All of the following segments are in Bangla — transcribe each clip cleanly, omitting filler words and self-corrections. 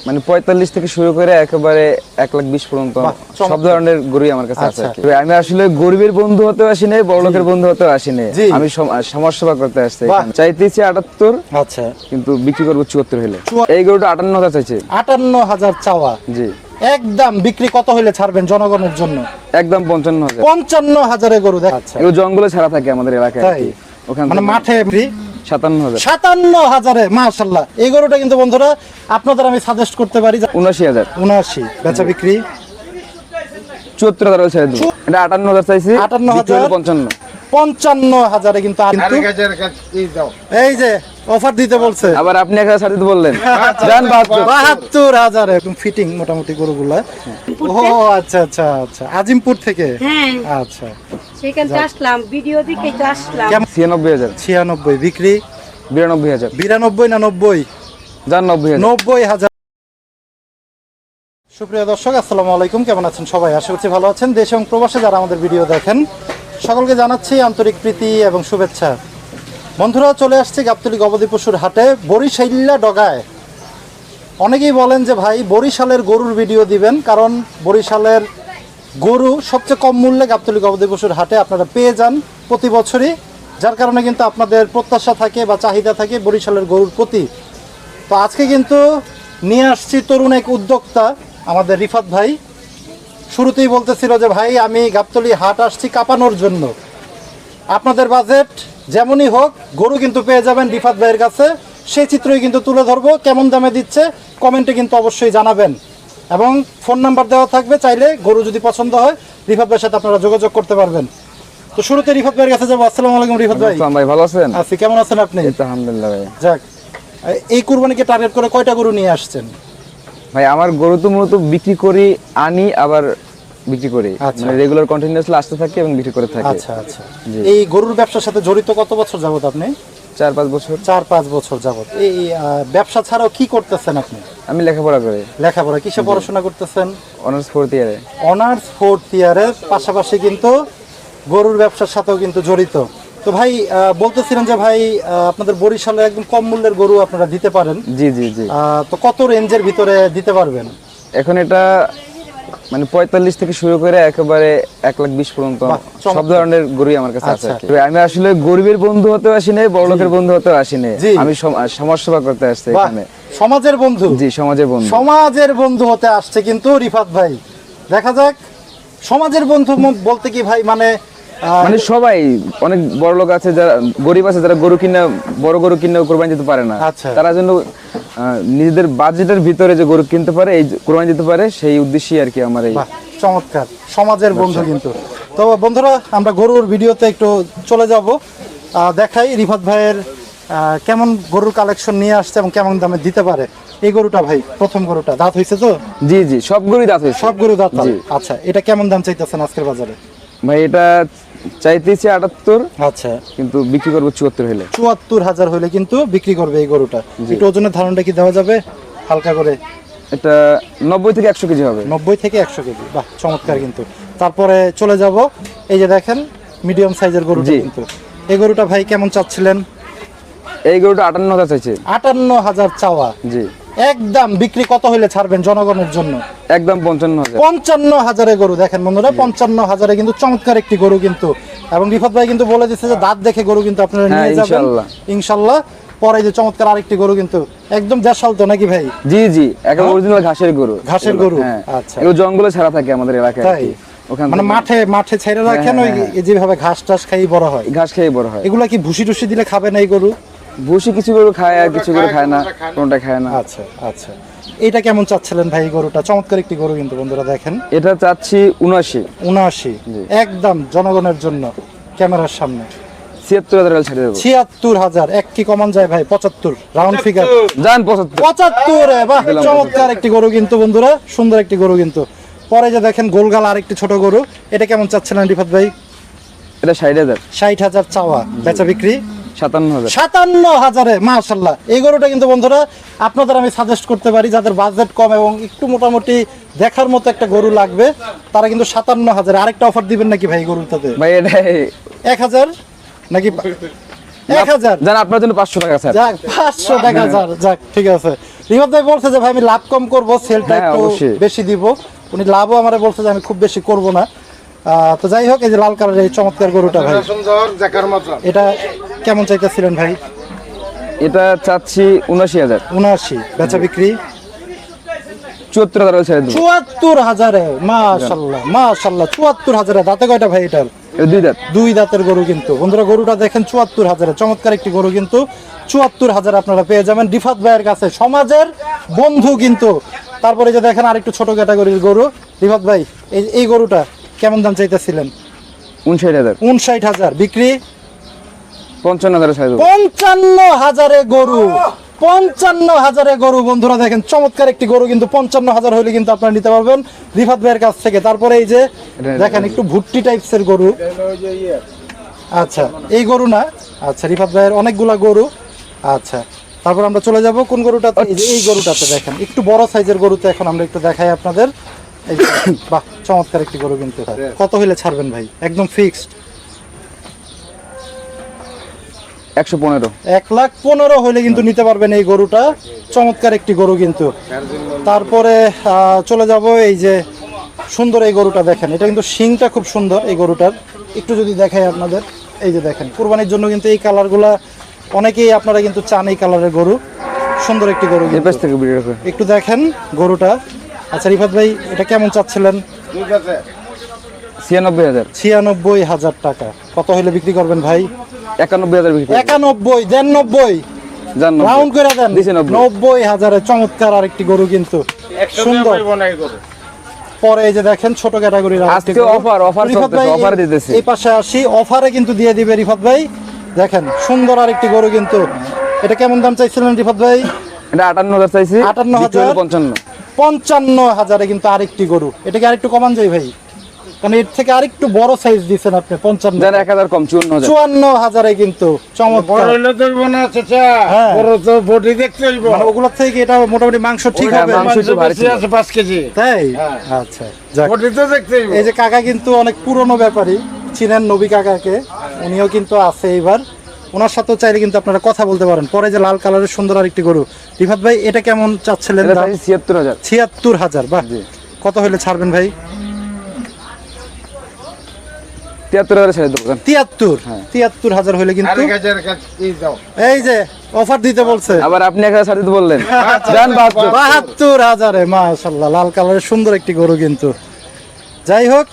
মানে 45 থেকে শুরু করে একেবারে 1,20,000 পর্যন্ত সব ধরনের গরুই আমার কাছে আছে। আমি আসলে গরিবের বন্ধু হতে আসি নাই, বড় লোকের বন্ধু হতে আসি নাই, আমি সমাজ সেবা করতে আসছি। চাইতেছি 78, আচ্ছা, কিন্তু বিক্রি করবো 74 হলে। এই গরুটা 58,000 চাইছে। 58,000 চাওয়া। জি, একদম বিক্রি কত হইলে ছাড়বেন জনগণের জন্য? একদম 55,000। 55,000 গরু। আচ্ছা, এই জঙ্গলে ছাড়া থাকে আমাদের এলাকায়, ওখানে মানে মাঠে 57,000। 57,000 মাশাআল্লাহ। এই গরুটা কিন্তু বন্ধুরা আপনাদের আমি সাজেস্ট করতে পারি 79,000। 79 বেচা বিক্রি 74,000 ছেড়ে দেবো। এটা 58,000 চাইছি, 58,000 55,000 কিন্তু এই যে অফার দিতে বলছে। আবার আপনি 1,000 ছাড় দিতে বললেন। জান 72,000 একদম ফিটিং মোটামুটি গরুগুলা। ও আচ্ছা আচ্ছা আচ্ছা, আজিমপুর থেকে। আচ্ছা, সেখান থেকে আসলাম, ভিডিও দেখে আসলাম। 96,000। 96 বিক্রি 92,000। 92 না 90? জান 90,000। 90,000। সুপ্রিয় দর্শক, আসসালামু আলাইকুম। কেমন আছেন সবাই? আশা করছি ভালো আছেন। দেশ এবং প্রবাসে যারা আমাদের ভিডিও দেখেন সকলকে জানাচ্ছি আন্তরিক প্রীতি এবং শুভেচ্ছা। বন্ধুরা, চলে আসছে গাবতলী গবাদি পশুর হাটে, বরিশাইল্লা ডগায়। অনেকেই বলেন যে ভাই বরিশালের গরুর ভিডিও দিবেন, কারণ বরিশালের গরু সবচেয়ে কম মূল্যে গাবতলী গবাদি পশুর হাটে আপনারা পেয়ে যান প্রতি বছরই, যার কারণে কিন্তু আপনাদের প্রত্যাশা থাকে বা চাহিদা থাকে বরিশালের গরুর প্রতি। তো আজকে কিন্তু নিয়ে আসছি তরুণ এক উদ্যোক্তা, আমাদের রিফাত ভাই। শুরুতেই বলতেছিল যে ভাই আমি গাবতলী হাট আসছি কাঁপানোর জন্য, আপনাদের বাজেট যেমনই হোক গরু কিন্তু পেয়ে যাবেন রিফাত ভাইয়ের কাছে। সেই চিত্রই কিন্তু তুলে ধরবো। কেমন দামে দিচ্ছে কমেন্টে কিন্তু অবশ্যই জানাবেন, এবং ফোন নাম্বার দেওয়া থাকবে, চাইলে গরু যদি পছন্দ হয় রিফাত ভাইয়ের সাথে আপনারা যোগাযোগ করতে পারবেন। তো শুরুতে রিফাত ভাইয়ের কাছে যাবো। আসসালামু আলাইকুম রিফাত ভাই। ভাই ভালো আছেন? আছি, কেমন আছেন আপনি? আলহামদুলিল্লাহ ভাই। যাক, এই কুরবানিকে টার্গেট করে কয়টা গরু নিয়ে আসছেন? ভাই আমার গরু তো মূলত বিক্রি করি, আনি আবার বিক্রি করি, মানে রেগুলার কন্টিনিউয়াসলি আসতে থাকি এবং বিক্রি করে থাকি। আচ্ছা আচ্ছা। এই গরুর ব্যবসার সাথে জড়িত কত বছর যাবত আপনি? 4-5 বছর। 4-5 বছর যাবত। এই ব্যবসা ছাড়াও কি করতেছেন আপনি? আমি লেখাপড়া করি। লেখাপড়া কিসে পড়াশোনা করতেছেন? অনার্স 4th ইয়ারে। অনার্স 4th ইয়ারের পাশাপাশি কিন্তু গরুর ব্যবসার সাথেও কিন্তু জড়িত। তো ভাই বলতেছিলেন যে ভাই আপনাদের বরিশালে একদম কম মূল্যের গরু আপনারা দিতে পারেন। জি জি জি। তো কত রেঞ্জের ভিতরে দিতে পারবেন? এখন এটা মানে 45 থেকে শুরু করে একেবারে 1,20,000 পর্যন্ত সব ধরনের গরুই আমার কাছে আছে। আমি আসলে গরিবের বন্ধু হতে আসি নাই, বড় লোকের বন্ধু হতে আসি নাই, আমি সমাজ সেবা করতে আসছি এখানে। সমাজের বন্ধু? জি, সমাজের বন্ধু। সমাজের বন্ধু হতে আসছে কিন্তু রিফাত ভাই। দেখা যাক সমাজের বন্ধু বলতে কি ভাই, মানে মানে সবাই অনেক বড় লোক আছে, যারা গরিব আছে, যারা গরু কিনা বড় গরু কিনে কোরবানি দিতে পারে না, তারা যেন নিজেদের বাজেটের ভিতরে যে গরু কিনতে পারে, এই কোরবানি দিতে পারে, সেই উদ্দেশ্যই আর কি আমার এই। চমৎকার, সমাজের বন্ধু কিন্তু। তো বন্ধুরা, আমরা গরুর ভিডিওতে একটু চলে যাব, দেখাই রিফাত ভাইয়ের কেমন গরুর কালেকশন নিয়ে আসছে এবং কেমন দামে দিতে পারে। এই গরুটা ভাই প্রথম গরুটা দাঁত হয়েছে তো? জি জি, সব গরুই দাঁত হয়েছে। সব গরু দাঁত। আচ্ছা, এটা কেমন দাম চাইতেছেন আজকের বাজারে? ভাই এটা চাইতেছি 78, আচ্ছা, কিন্তু বিক্রি করবো 74 হলে। 74,000 হলে কিন্তু বিক্রি করবে এই গরুটা। একটু ওজনের ধারণটা কি দেওয়া যাবে হালকা করে? এটা 90 থেকে 100 কেজি হবে। 90 থেকে 100 কেজি, বাহ চমৎকার কিন্তু। তারপরে চলে যাব, এই যে দেখেন মিডিয়াম সাইজের গরুটা কিন্তু। এই গরুটা ভাই কেমন চাচ্ছিলেন? এই গরুটা 58,000 চাইছে। 58,000 চাওয়া। জি, একদম বিক্রি কত হইলে ছাড়বেন জনগণের জন্য? একদম 55,000। 55,000 গরু। দেখেন বন্ধুরা, 55,000 কিন্তু চমৎকার একটি গরু কিন্তু। এবং রিফাত ভাই কিন্তু বলে দিচ্ছে যে দাঁত দেখে গরু কিন্তু আপনারা নিয়ে যাবেন ইনশাআল্লাহ। পরে যে চমৎকার আরেকটি গরু কিন্তু একদম দেশাল তো নাকি ভাই? জি জি, একদম অরিজিনাল ঘাসের গরু। ঘাসের গরু। আচ্ছা, এই জঙ্গলে ছাড়া থাকে আমাদের এলাকায়, ওখানে মানে মাঠে ছেড়ে রাখেন, ওই যেভাবে ঘাস টাস খাই বড় হয়। ঘাস খেয়ে বড় হয়। এগুলা কি ভুসি টুসি দিলে খাবে না এই গরু? ভুসি কিছু গরু খায় আর কিছু গরু খায় না, কোনটা খায় না। আচ্ছা আচ্ছা। এটা কেমন চাচ্ছিলেন ভাই গরুটা? চমৎকার একটি গরু কিন্তু বন্ধুরা দেখেন। এটা চাচ্ছি 79। একদম জনগণের জন্য ক্যামেরার সামনে 76,000 ছেড়ে দেবো। 76,000। এক কি কমান যায় ভাই? 75 রাউন্ড ফিগার জান। 75। বাহ চমৎকার একটি গরু কিন্তু বন্ধুরা, সুন্দর একটি গরু কিন্তু। পরে যে দেখেন গোলগাল আরেকটি ছোট গরু, এটা কেমন চাচ্ছিলেন রিফাত ভাই? এটা 60,000। 60,000 চাওয়া, বেচা বিক্রি 57,000। 57,000 মাশাআল্লাহ। এই গরুটা কিন্তু বন্ধুরা আপনাদের আমি সাজেস্ট করতে পারি, যাদের বাজেট কম এবং একটু মোটামুটি দেখার মতো একটা গরু লাগবে, তারা কিন্তু 57,000। আরেকটা অফার দিবেন নাকি ভাই গরুটাতে? ভাই এটা 1,000 নাকি 1,000? জান আপনার জন্য 500 টাকা স্যার। যাক 500 টাকা স্যার, যাক ঠিক আছে। রিফাত ভাই বলছে যে ভাই আমি লাভ কম করব, সেলটা হ্যাঁ, একটু অবশ্যই। বেশি দিব। উনি লাভও আমারে বলছে যে আমি খুব বেশি করব না। তো যাই হোক, এই যে লাল কালারের এই চমৎকার গরুটা ভাই, এটা কেমন চাইতেছিলেন ভাই? এটা চাচ্ছি 79,000। 79, বেচা বিক্রি 74,000 ছেড়ে দেবো। 74,000-এ। মাশাআল্লাহ মাশাআল্লাহ, 74,000-এ। দাঁতে কয়টা ভাই এটার? এটা 2 দাঁত। 2 দাঁতের গরু কিন্তু বন্ধুরা, গরুটা দেখেন 74,000-এ, চমৎকার একটি গরু কিন্তু 74,000 আপনারা পেয়ে যাবেন রিফাত ভাইয়ের কাছে, সমাজের বন্ধু কিন্তু। তারপরে যে দেখেন আরেকটু ছোট ক্যাটাগরির গরু। রিফাত ভাই এই গরুটা কেমন দাম চাইতেছিলেন? 59,000। 59,000, বিক্রি 55,000 ছেড়ে দেবো। 55,000-এ গরু, 55,000-এ গরু বন্ধুরা দেখেন, চমৎকার একটি গরু কিন্তু 55,000 হলে কিন্তু আপনারা নিতে পারবেন রিফাত ভাইয়ের কাছ থেকে। তারপরে এই যে দেখেন একটু ভুট্টি টাইপসের গরু। আচ্ছা, এই গরু না? আচ্ছা, রিফাত ভাইয়ের অনেকগুলা গরু। আচ্ছা, তারপর আমরা চলে যাব কোন গরুটাতে? এই যে এই গরুটাতে দেখেন একটু বড় সাইজের গরুতে এখন আমরা একটু দেখাই আপনাদের। এই যে, বাহ, চমৎকার একটি গরু কিন্তু। কত হইলে ছাড়বেন ভাই? একদম ফিক্সড 115। 1,15,000 হইলে কিন্তু নিতে পারবেন এই গরুটা, চমৎকার একটি গরু কিন্তু। তারপরে চলে যাব এই যে সুন্দর এই গরুটা দেখেন, এটা কিন্তু শিংটা খুব সুন্দর এই গরুটার। একটু যদি দেখাই আপনাদের, এই যে দেখেন কুরবানির জন্য কিন্তু এই কালারগুলা অনেকেই আপনারা কিন্তু চান, এই কালারের গরু, সুন্দর একটি গরু এই কিন্তু। পাশ থেকে ভিডিও করে। একটু দেখেন গরুটা। আচ্ছা রিফাত ভাই, এটা কেমন চাচ্ছিলেন? 96,000। 96,000 টাকা। কত হইলে বিক্রি করবেন ভাই? 91,000 বিক্রি। 91 দেন, 90 জান রাউন্ড করে দেন। দিছে 90। 90,000-এ চমৎকার আরেকটি গরু কিন্তু, সুন্দর। পরে এই যে দেখেন ছোট ক্যাটাগরির আজকে অফার চলতেছে, অফার দিতেছে। এই পাশে আসি, অফারে কিন্তু দিয়ে দিবে রিফাত ভাই। দেখেন সুন্দর আরেকটি গরু কিন্তু। এটা কেমন দাম চাইছিলেন রিফাত ভাই? এটা 58,000 চাইছি। 58,000। 55। 55,000-এ কিন্তু আরেকটি গরু। এটা কি আরেকটু কমান যায় ভাই? কারণ এর থেকে আরেকটু বড় সাইজ দিচ্ছেন আপনি। 55, জান 1,000 কম, 54,000। 54,000-এ কিন্তু চমৎকার। হ্যাঁ। মানে ওগুলোর থেকে এটা মোটামুটি মাংস ঠিক হ্যাঁ, হবে। মাংস একটু ভারী ছিল। 5 কেজি। তাই? আচ্ছা, যাক। এই যে কাকা কিন্তু অনেক পুরনো ব্যাপারী, চিনেন নবী কাকাকে, উনিও কিন্তু আছে এইবার। ওনার সাথেও চাইলে কিন্তু আপনারা কথা বলতে পারেন। পরে যে লাল কালারের সুন্দর আরেকটি গরু, রিফাত ভাই এটা কেমন চাচ্ছিলেন? এটা চাইছি 76,000। 76,000। বাহ, কত হইলে ছাড়বেন ভাই? 73,000 ছেড়ে দেবো। জান 73,000 হইলে কিন্তু এই যে অফার দিতে বলছে। আবার আপনি 1,000 ছাড় দিতে বললেন। জান 72। 72,000-এ মাশাআল্লাহ, লাল কালারের সুন্দর একটি গরু কিন্তু। যাই হোক,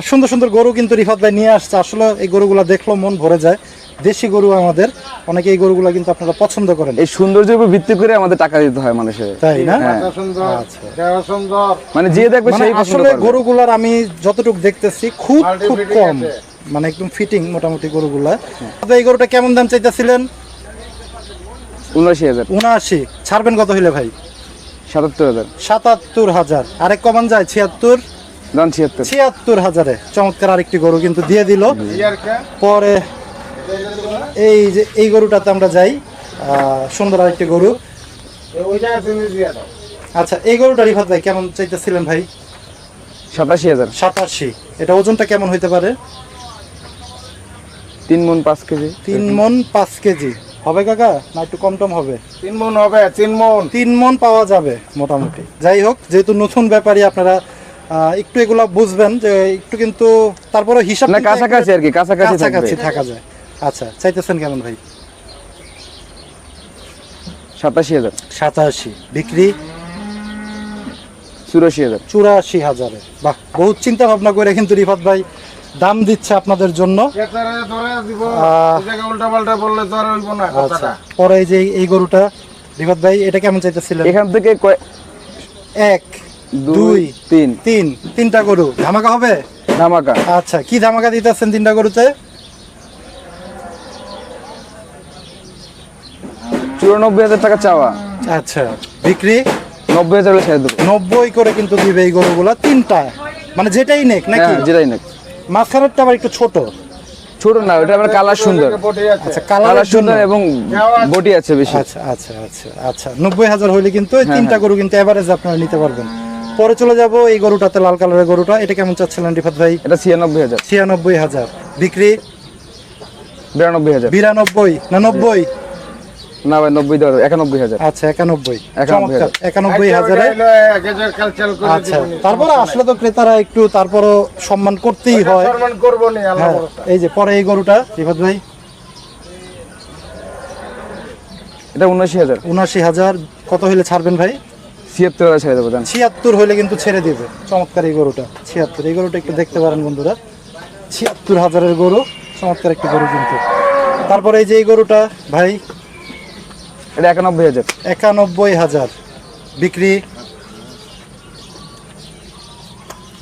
সুন্দর সুন্দর গরু কিন্তু রিফাত ভাই নিয়ে আসছে। আসলে এই গরুগুলা দেখলো মন ভরে যায়। দেশি গরু আমাদের, অনেকে এই গরুগুলা কিন্তু আপনারা পছন্দ করেন। এই সৌন্দর্যের উপর ভিত্তি করে আমাদের টাকা দিতে হয় মানুষের। তাই না? হ্যাঁ। আচ্ছা, মানে যে দেখবে মানে সেই পছন্দ আসলে করবে। গরুগুলার আমি যতটুকু দেখতেছি খুব খুব কম, মানে একদম ফিটিং মোটামুটি গরুগুলা। এই গরুটা কেমন দাম চাইতেছিলেন? 79,000। 79। ছাড়বেন কত হইলে ভাই? 77,000। 77,000। আরেক কমান যায় 76। জান 76। 76,000-এ চমৎকার আরেকটি গরু কিন্তু দিয়ে দিল। পরে এই যে এই গরুটাতে আমরা যাই, সুন্দর আরেকটি গরু। আচ্ছা, এই গরুটা রিফাত ভাই কেমন চাইতেছিলেন ভাই? 87,000। 87। এটা ওজনটা কেমন হইতে পারে? 3 মণ 5 কেজি। 3 মণ 5 কেজি হবে কাকা, না একটু কম টম হবে? 3 মণ হবে, 3 মণ। 3 মণ পাওয়া যাবে মোটামুটি। যাই হোক, যেহেতু নতুন ব্যাপারী আপনারা একটু এগুলা বুঝবেন যে একটু কিন্তু তারপরে হিসাব না কিন্তু কাছাকাছি আর কি, কাছাকাছি থাকবে। কাছাকাছি থাকা যায়। আচ্ছা, চাইতেছেন কেমন ভাই? 87,000। 87। বিক্রি 84,000। 84,000-এ। বাহ, বহুত চিন্তা ভাবনা করে কিন্তু রিফাত ভাই দাম দিচ্ছে আপনাদের জন্য। উল্টা পাল্টা বললে তো আর হইব না আচ্ছা, কথাটা। পরে এই যে এই গরুটা রিফাত ভাই এটা কেমন চাইতেছিলেন? এখান থেকে 1 2 3 তিনটা গরু ধামাকা হবে। ধামাকা। আচ্ছা, কি ধামাকা দিতেছেন তিনটা গরুতে? 94,000 টাকা চাওয়া। আচ্ছা, বিক্রি 90,000 ছেড়ে দেবো। 90 করে কিন্তু দিবে এই গরুগুলা তিনটা, মানে যেটাই নেক নাকি? হ্যাঁ, যেটাই না। মাঝখানেরটা আবার একটু ছোট। ছোট না, ওটা আবার কালার সুন্দর। আচ্ছা, কালার কালারের জন্য। সুন্দর এবং বডি আছে বেশি। আচ্ছা আচ্ছা আচ্ছা আচ্ছা, 90,000 হইলে কিন্তু এই তিনটা গরু কিন্তু এভারেজ আপনারা নিতে পারবেন। পরে চলে যাব এই গরুটাতে, লাল কালারের গরুটা। এটা কেমন চাচ্ছিলেন রিফাত ভাই? এটা 96,000। 96,000। বিক্রি 92,000। 92 না 90? না ভাই 90 দেওয়া 91,000। আচ্ছা 91 91,000 91,000 ক্যালচাল করে আচ্ছা তারপরে আসলে তো ক্রেতারা একটু তারপরও সম্মান করতেই হয়। সম্মান করবো নি আল্লাহ হ্যাঁ ভরসা। এই যে পরে এই গরুটা রিফাত ভাই এটা 79,000। 79,000 কত হইলে ছাড়বেন ভাই? 76,000 ছেড়ে দেবো জান। 76 হইলে কিন্তু ছেড়ে দিবে। চমৎকার এই গরুটা 76, এই গরুটা একটু দেখতে পারেন বন্ধুরা, 76,000-এর গরু, চমৎকার একটি গরু কিন্তু। তারপরে এই যে এই গরুটা ভাই এটা 91,000। 91,000 বিক্রি।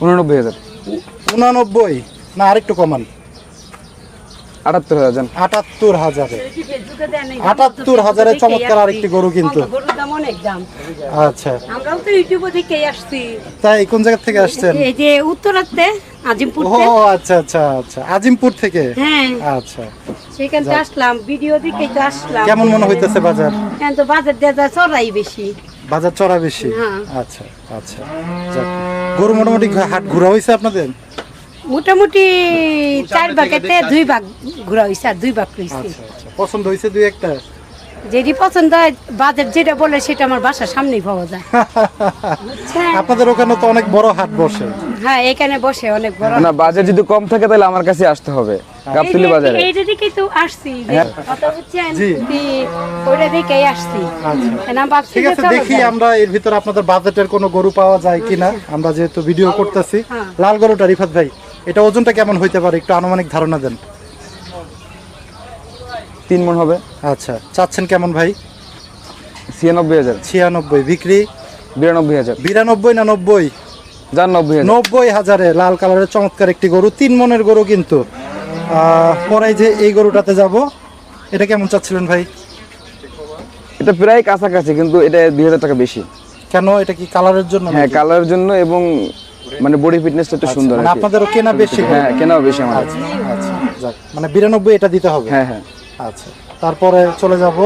89,000। 89 না আরেকটু কমান, 78,000 জান। 78,000-এ। ফেসবুকে দেন এই 78,000-এ চমৎকার আরেকটি গরু কিন্তু। গরুর দাম অনেক দাম। আচ্ছা আমরাও তো ইউটিউবে দেখে আসছি। তাই কোন জায়গা থেকে আসছেন? এই যে উত্তরাতে আজিমপুর ও আচ্ছা আচ্ছা আচ্ছা, আজিমপুর থেকে। হ্যাঁ আচ্ছা সেখান থেকে আসলাম, ভিডিও দেখে তো আসলাম। কেমন মনে হইতেছে বাজার? এখন তো বাজার দেওয়া চড়াই বেশি। বাজার চড়া বেশি? হ্যাঁ। আচ্ছা আচ্ছা যাক। গরু মোটামুটি হাট ঘোরা হয়েছে আপনাদের? মোটামুটি 4 ভাগেতে 2 ভাগ ঘোরা হয়েছে, আর 2 ভাগ রয়েছে। আচ্ছা আচ্ছা পছন্দ হয়েছে দুই একটা? যেটি পছন্দ হয় বাজার যেটা বলে সেটা আমার বাসার সামনেই পাওয়া যায়। বুঝছেন? আপনাদের ওখানে তো অনেক বড় হাট বসে। হ্যাঁ এখানে বসে অনেক বড়। না বাজার যদি কম থাকে তাহলে আমার কাছে আসতে হবে গাবতলী বাজারে। এইটা দেখেই তো আসছি যে হ্যাঁ। কথা বুঝছেন, জি। ওইটা দেখেই আসছি। আচ্ছা না ভাবছি ঠিক যে আছে, চলো দেখি যাই। আমরা এর ভিতরে আপনাদের বাজেটের কোনো গরু পাওয়া যায় কিনা। আমরা যেহেতু ভিডিও করতেছি, হ্যাঁ। লাল গরুটা রিফাত ভাই এটা ওজনটা কেমন হইতে পারে একটু আনুমানিক ধারণা দেন। 3 মণ হবে। আচ্ছা চাচ্ছেন কেমন ভাই? 96,000। 96 বিক্রি। 92,000 92 না 90? জান 90,000। 90,000-এ লাল কালারের চমৎকার একটি গরু, 3 মণের গরু কিন্তু। পরে যে এই গরুটাতে যাব, এটা কেমন চাচ্ছিলেন ভাই? এটা প্রায় কাছাকাছি কিন্তু এটা 2,000 টাকা বেশি। কেন, এটা কি কালারের জন্য? হ্যাঁ কালারের জন্য এবং মানে বডি ফিটনেসটা একটু সুন্দর মানে আর কি। আপনাদেরও কেনা বেশি? হ্যাঁ কেনাও বেশি আমার। আচ্ছা যাক, মানে 92 এটা দিতে হবে। হ্যাঁ হ্যাঁ আচ্ছা তারপরে চলে যাব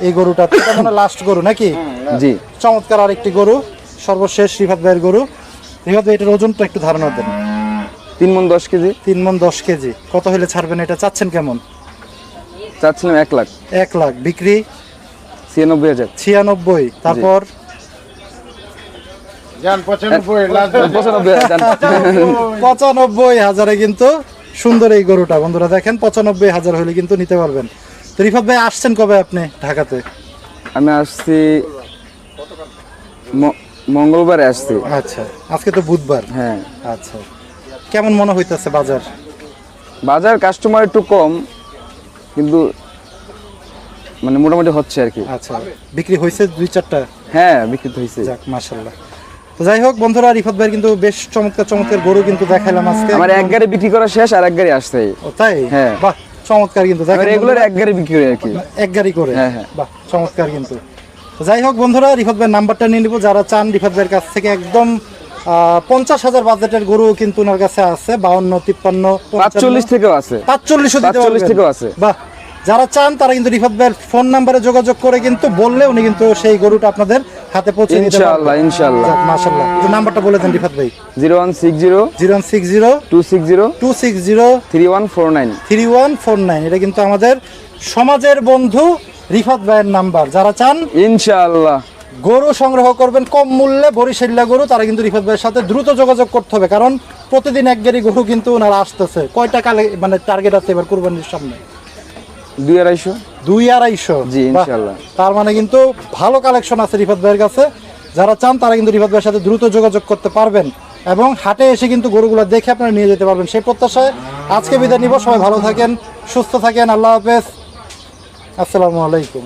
এই গরুটা, এটা মানে লাস্ট গরু নাকি? জি। চমৎকার আরেকটি গরু, সর্বশেষ রিফাত ভাইয়ের গরু। রিফাত ভাই এটার ওজনটা একটু ধারণা দেন। 3 মণ 10 কেজি। 3 মণ 10 কেজি। কত হলে ছাড়বেন এটা? চাচ্ছেন কেমন? চাচ্ছিলাম 1 লাখ। 1 লাখ বিক্রি। 96,000। 96। তারপর জান 95 লাস্ট 95,000 জান। 95,000-এ কিন্তু সুন্দর এই গরুটা বন্ধুরা দেখেন, 95,000 হলে কিন্তু নিতে পারবেন। তো রিফাত ভাই আসছেন কবে আপনি ঢাকাতে? আমি আসছি মঙ্গলবারে আসছি। আচ্ছা আজকে তো বুধবার। হ্যাঁ আচ্ছা কেমন মনে হইতেছে বাজার? বাজার কাস্টমার একটু কম কিন্তু মানে মোটামুটি হচ্ছে আর কি। আচ্ছা বিক্রি হয়েছে 2-4টা? হ্যাঁ বিক্রিত হয়েছে। যাক মাশাআল্লাহ। তো যাই হোক বন্ধুরা, রিফাত ভাই কিন্তু বেশ চমৎকার চমৎকার গরু কিন্তু দেখাইলাম আজকে। আমার এক গাড়ি বিক্রি করা শেষ আর এক গাড়ি আসছে। ও তাই? হ্যাঁ। বাহ চমৎকার কিন্তু আমি দেখেন রেগুলার বন্ধুরা, এক গাড়ি বিক্রি করি আর কি। এক গাড়ি করে। হ্যাঁ, হ্যাঁ। বাহ চমৎকার কিন্তু। তো যাই হোক বন্ধুরা, রিফাত ভাইয়ের নাম্বারটা নিয়ে নিব, যারা চান রিফাত ভাইয়ের কাছ থেকে একদম 50,000 বাজেটের গরু কিন্তু ওনার কাছে আছে। 52, 53, 45 থেকেও আছে। 45 দিতে 45 পারবেন। থেকেও আছে। বাহ, যারা চান তারা কিন্তু রিফাত ভাইয়ের ফোন নাম্বারে যোগাযোগ করে কিন্তু বললে উনি কিন্তু সেই গরুটা আপনাদের হাতে পৌঁছে দিতে ইনশাআল্লাহ ইনশাআল্লাহ। যাক মাশাআল্লাহ। একটু নাম্বারটা বলে দেন রিফাত ভাই। 0160 0160 260 260 3149। 3149। এটা কিন্তু আমাদের সমাজের বন্ধু রিফাত ভাইয়ের নাম্বার। যারা চান ইনশাআল্লাহ গরু সংগ্রহ করবেন কম মূল্যে বরিশাল্লা গরু, তারা কিন্তু রিফাত ভাইয়ের সাথে দ্রুত যোগাযোগ করতে হবে, কারণ প্রতিদিন এক গাড়ি গরু কিন্তু ওনারা আসতেছে। কয়টা কালে মানে টার্গেট আছে এবার কুরবানির সামনে? 2-250। 2-250। জি, বাহ, ইনশাআল্লাহ। তার মানে কিন্তু ভালো কালেকশন আছে রিফাত ভাইয়ের কাছে। যারা চান তারা কিন্তু রিফাত ভাইয়ের সাথে দ্রুত যোগাযোগ করতে পারবেন এবং হাটে এসে কিন্তু গরুগুলো দেখে আপনারা নিয়ে যেতে পারবেন। সেই প্রত্যাশায় আজকে বিদায় নিব। সবাই ভালো থাকেন, সুস্থ থাকেন। আল্লাহ হাফেজ, আসসালামু আলাইকুম।